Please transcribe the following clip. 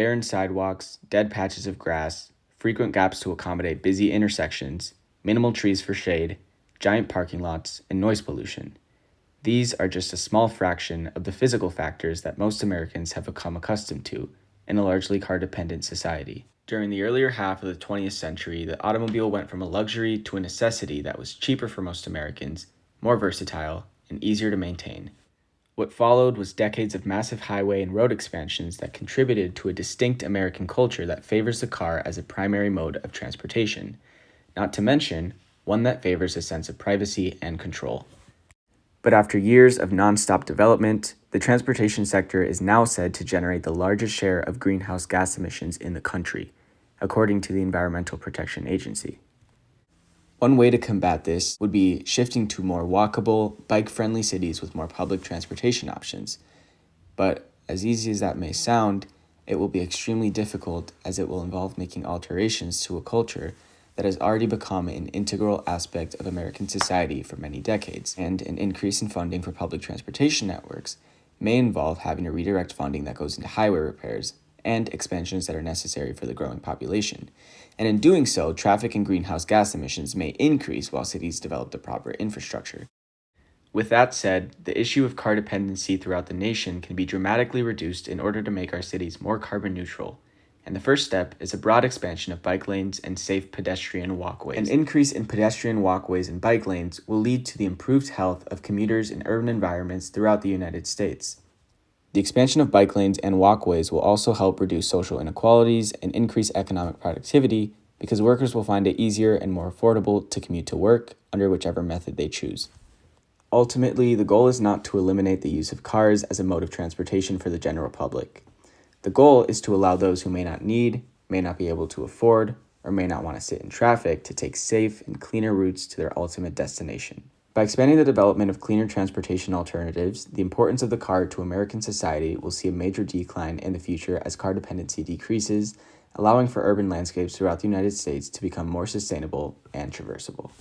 barren sidewalks, dead patches of grass, frequent gaps to accommodate busy intersections, minimal trees for shade, giant parking lots, and noise pollution. These are just a small fraction of the physical factors that most Americans have become accustomed to in a largely car-dependent society. During the earlier half of the 20th century, the automobile went from a luxury to a necessity that was cheaper for most Americans, more versatile, and easier to maintain. What followed was decades of massive highway and road expansions that contributed to a distinct American culture that favors the car as a primary mode of transportation, not to mention one that favors a sense of privacy and control. But after years of nonstop development, the transportation sector is now said to generate the largest share of greenhouse gas emissions in the country, according to the Environmental Protection Agency. One way to combat this would be shifting to more walkable, bike-friendly cities with more public transportation options. But as easy as that may sound, it will be extremely difficult as it will involve making alterations to a culture that has already become an integral aspect of American society for many decades, and an increase in funding for public transportation networks may involve having to redirect funding that goes into highway repairs and expansions that are necessary for the growing population. And in doing so, traffic and greenhouse gas emissions may increase while cities develop the proper infrastructure. With that said, the issue of car dependency throughout the nation can be dramatically reduced in order to make our cities more carbon neutral. And the first step is a broad expansion of bike lanes and safe pedestrian walkways. An increase in pedestrian walkways and bike lanes will lead to the improved health of commuters in urban environments throughout the United States. The expansion of bike lanes and walkways will also help reduce social inequalities and increase economic productivity because workers will find it easier and more affordable to commute to work under whichever method they choose. Ultimately, the goal is not to eliminate the use of cars as a mode of transportation for the general public. The goal is to allow those who may not need, may not be able to afford, or may not want to sit in traffic to take safe and cleaner routes to their ultimate destination. By expanding the development of cleaner transportation alternatives, the importance of the car to American society will see a major decline in the future as car dependency decreases, allowing for urban landscapes throughout the United States to become more sustainable and traversable.